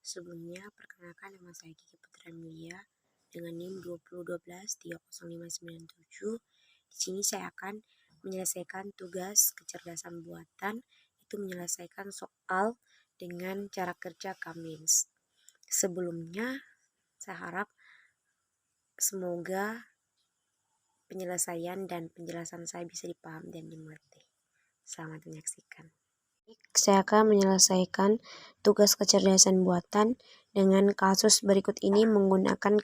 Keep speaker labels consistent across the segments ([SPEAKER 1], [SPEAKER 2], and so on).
[SPEAKER 1] Sebelumnya, perkenalkan nama saya Kiki Putra Mulia dengan NIM 201230597. Di sini saya akan menyelesaikan tugas kecerdasan buatan, itu menyelesaikan soal dengan cara kerja Cummins. Sebelumnya, saya harap semoga penyelesaian dan penjelasan saya bisa dipahami dan dimengerti. Selamat menyaksikan. Saya akan menyelesaikan tugas kecerdasan buatan dengan kasus berikut ini menggunakan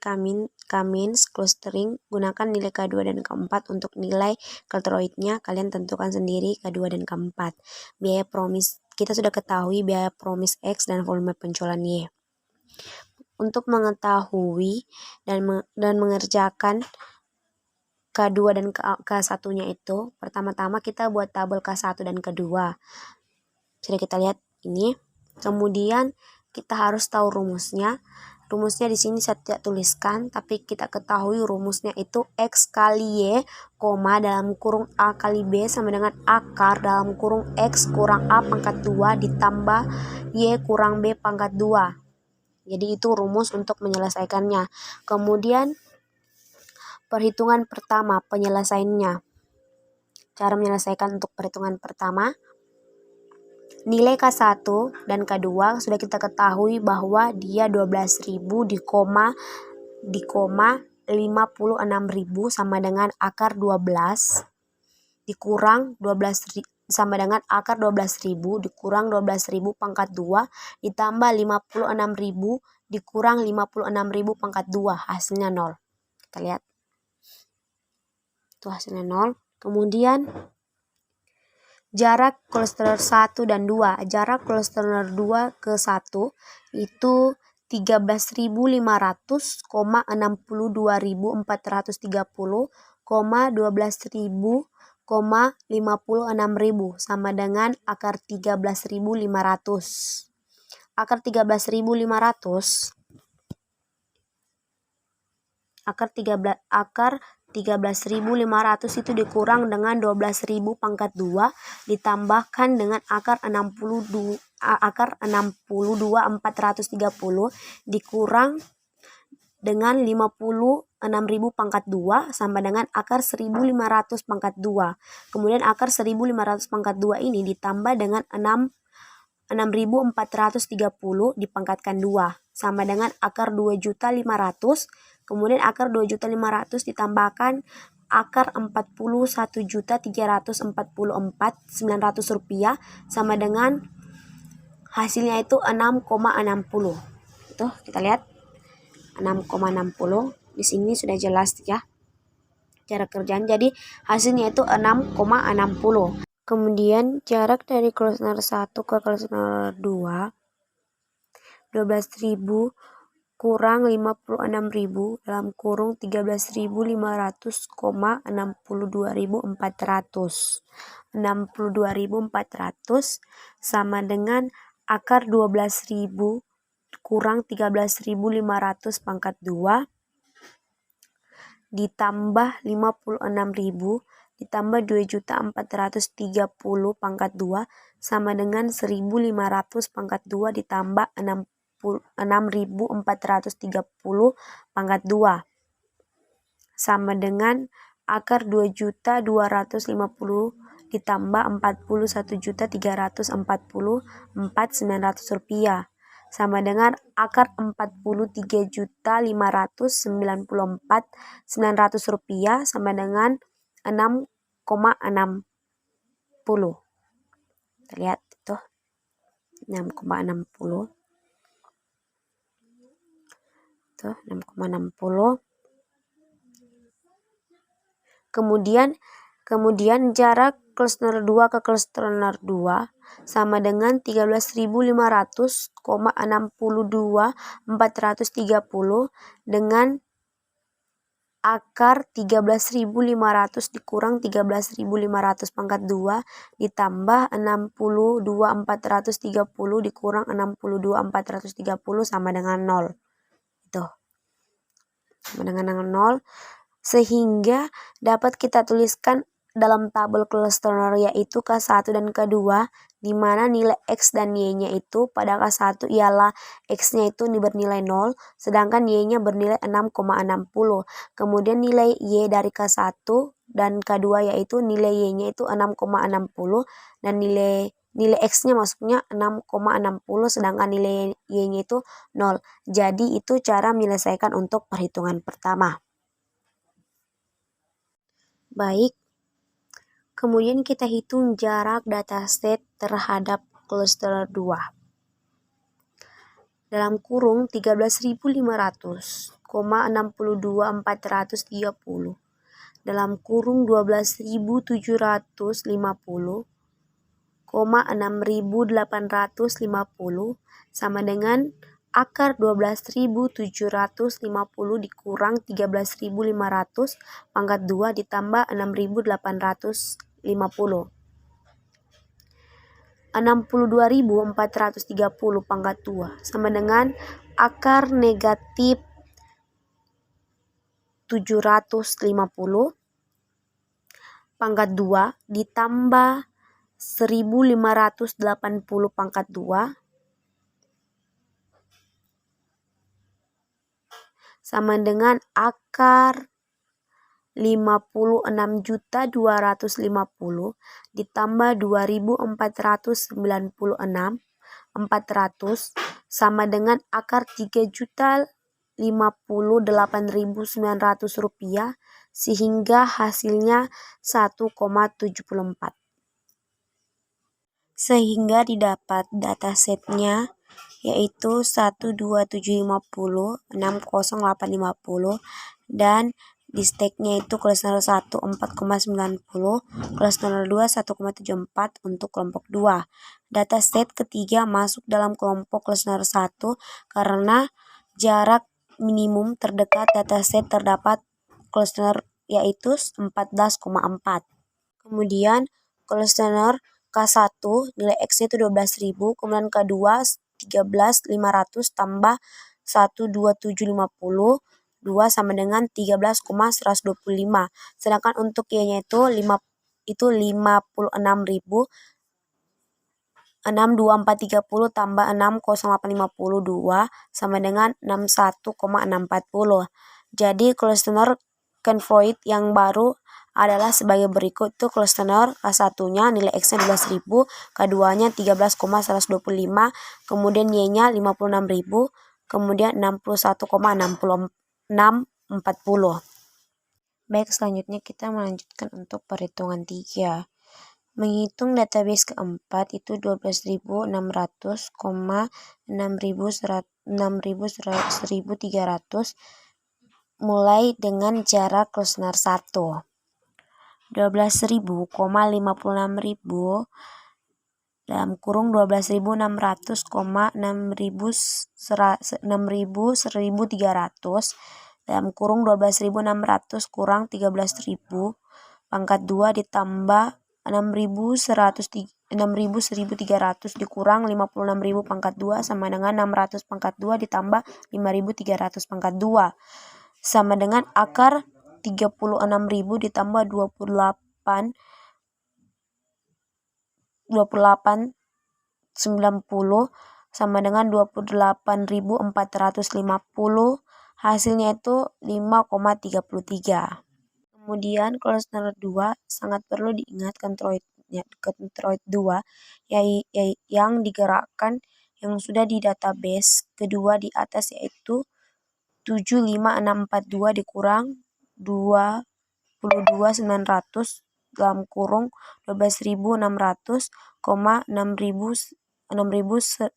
[SPEAKER 1] Cummins clustering. Gunakan nilai K2 dan K4 untuk nilai keltroidnya. Kalian tentukan sendiri K2 dan K4. Biaya promis, kita sudah ketahui biaya promis X dan volume penjualan Y. Untuk mengetahui dan mengerjakan K2 dan K1-nya itu, pertama-tama kita buat tabel K1 dan K2. Sudah kita lihat ini. Kemudian kita harus tahu rumusnya. Rumusnya di sini saya tidak tuliskan, tapi kita ketahui rumusnya itu X kali Y, koma dalam kurung A kali B sama dengan akar dalam kurung X kurang A pangkat 2 ditambah Y kurang B pangkat 2. Jadi itu rumus untuk menyelesaikannya. Kemudian perhitungan pertama, penyelesaiannya. Cara menyelesaikan untuk perhitungan pertama, nilai K1 dan K2 sudah kita ketahui bahwa dia 12.000 di koma 56.000 sama dengan akar 12 dikurang 12 sama dengan akar 12.000 dikurang 12.000 pangkat 2 ditambah 56.000 dikurang 56.000 pangkat 2, hasilnya 0. Kita lihat. Itu hasilnya 0. Kemudian jarak cluster 1 dan 2. Jarak cluster 2 ke 1 itu 13.500, 62.430, 12.000, 56.000 sama dengan akar 13.500. Akar 13.500 itu dikurang dengan 12.000 pangkat 2 ditambahkan dengan akar 62.430 dikurang dengan 56.000 pangkat 2 sama dengan akar 1.500 pangkat 2. Kemudian akar 1.500 pangkat 2 ini ditambah dengan 6.430 dipangkatkan 2 sama dengan akar 2.500.000. Kemudian akar 2.500.000 ditambahkan akar 41.344.900 rupiah sama dengan hasilnya itu 6,60. Itu kita lihat 6,60. Di sini sudah jelas ya cara kerjaan. Jadi hasilnya itu 6,60. Kemudian jarak dari cluster 1 ke cluster 2 12.000 kurang 56.000 dalam kurung 13.500, 62.400. 62.400 sama dengan akar 12.000 kurang 13.500 pangkat 2 ditambah 56.000 ditambah 2.430 pangkat 2 sama dengan 1.500 pangkat 2 ditambah 6.430 pangkat 2 sama dengan akar 2.250 ditambah 41.344.900 rupiah sama dengan akar 43.594.900 rupiah sama dengan 6,60. Kita lihat itu 6,60. Itu 6,60. Kemudian jarak cluster 2 ke cluster 2 sama dengan 13.500, 62.430 dengan akar 13.500 dikurang 13.500 pangkat 2 ditambah 62.430 dikurang 62.430 sama dengan 0. Itu sama dengan 0. Sehingga dapat kita tuliskan dalam tabel cluster yaitu K1 dan K2 di mana nilai X dan Y-nya itu pada K1 ialah X-nya itu bernilai 0, sedangkan Y-nya bernilai 6,60. Kemudian nilai Y dari K1 dan K2 yaitu nilai Y-nya itu 6,60 dan nilai X-nya maksudnya 6,60 sedangkan nilai Y-nya itu 0. Jadi itu cara menyelesaikan untuk perhitungan pertama. Baik, kemudian kita hitung jarak dataset terhadap cluster 2. Dalam kurung 13.500,62.430 dalam kurung 12.750,6.850 sama dengan akar 12.750 dikurang 13.500 pangkat 2 ditambah 6.850. 62.430 pangkat 2 sama dengan akar negatif 750 pangkat 2 ditambah 1.580 pangkat 2 sama dengan akar 56.250 ditambah 2.496 400 sama dengan akar 3.058.900 rupiah sehingga hasilnya 1,74. Sehingga didapat datasetnya yaitu 12750, 60850 dan di steknya itu cluster 1 4,90, cluster 2 1,74 untuk kelompok 2. Dataset ketiga masuk dalam kelompok cluster 1 karena jarak minimum terdekat dataset terdapat cluster yaitu 14,4. Kemudian cluster K1 nilai X-nya itu 12.000, kemudian K2 13.500 tambah 12750 2 sama dengan 13,125. Sedangkan untuk Y-nya itu 56.000. 62430 tambah 60852 sama dengan 61,640. Jadi cluster convoid yang baru adalah sebagai berikut. Itu cluster K1-nya nilai X-nya 12.000, K2-nya 13,125, kemudian Y-nya 56.000, kemudian 61,640. Baik, selanjutnya kita melanjutkan untuk perhitungan 3. Menghitung database keempat itu 12.600,6.100 mulai dengan jarak cluster 1. 12.000,56.000 dalam kurung 12.600,6.100 dalam kurung 12.600 kurang 13.000 pangkat 2 ditambah 1.300 dikurang 56.000 pangkat 2 sama dengan 600 pangkat 2 ditambah 5.300 pangkat 2 sama dengan akar 36.000 ditambah 28 90 sama dengan 28.450. Hasilnya itu 5,33. Kemudian cluster 2 sangat perlu diingat controid 2 yang digerakkan yang sudah di database kedua di atas yaitu 75642 dikurang 22.900 dalam kurung 12.600, 6.100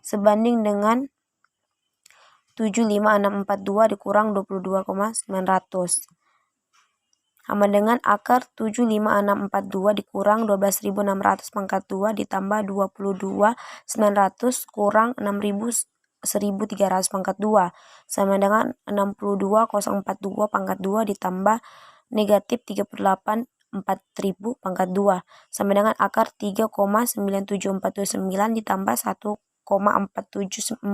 [SPEAKER 1] sebanding dengan 75642 dikurang 22.900 sama dengan akar 75642 dikurang 12.600 pangkat 2 ditambah 22.900 kurang 6.300 pangkat 2 sama dengan 62.042 pangkat 2 ditambah negatif 38.4.000 pangkat 2 sama dengan akar 3,97429 ditambah 1,47456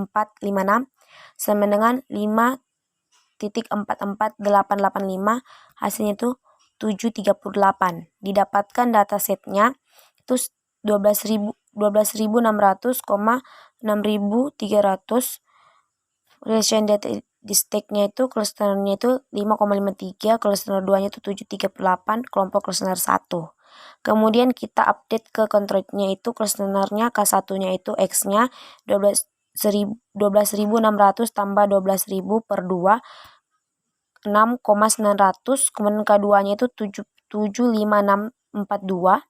[SPEAKER 1] sama dengan 5.44885. Hasilnya itu 738. Didapatkan datasetnya itu 12.600,6.300. Relation data di stack-nya itu clusternya itu 5,53, cluster 2-nya itu 738, kelompok cluster 1. Kemudian kita update ke kontraknya itu clusternya K1-nya itu X-nya 12.600 tambah 12.000 per 2, 6,900. Kemudian K2-nya itu 75642.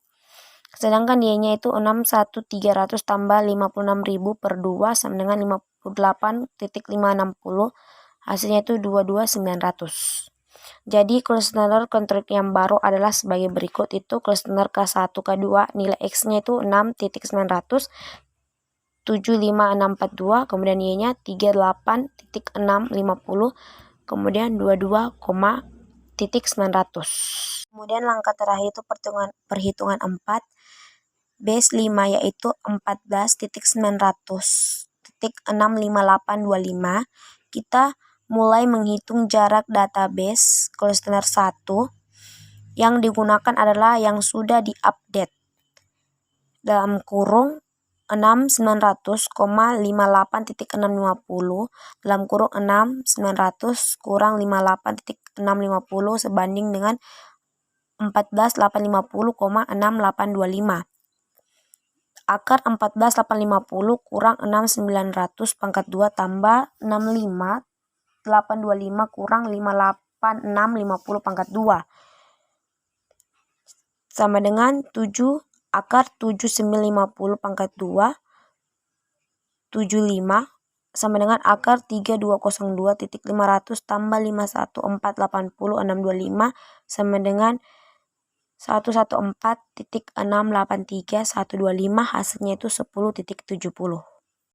[SPEAKER 1] Sedangkan Y-nya itu 6.300 tambah 56.000 per 2 sama dengan 58.560. Hasilnya itu 22.900. Jadi cluster kontrak yang baru adalah sebagai berikut. Itu cluster K1, K2, nilai X-nya itu 6.900, 75642, kemudian Y-nya 38.650, kemudian 22,900. Kemudian langkah terakhir itu perhitungan 4. Base 5 yaitu 14.900.65825. Kita mulai menghitung jarak database cluster 1 yang digunakan adalah yang sudah diupdate. Dalam kurung 6.900,58.650 dalam kurung 6.900 kurang 58.650 sebanding dengan 14.850,6825. Akar 14.850 kurang 6.900 pangkat 2 tambah 65.825 kurang 58650 pangkat 2 sama dengan 7 akar 7950 pangkat 2 75 sama dengan akar 3202.500 tambah 51480,625 sama dengan 114.683.125. Hasilnya itu 10.70.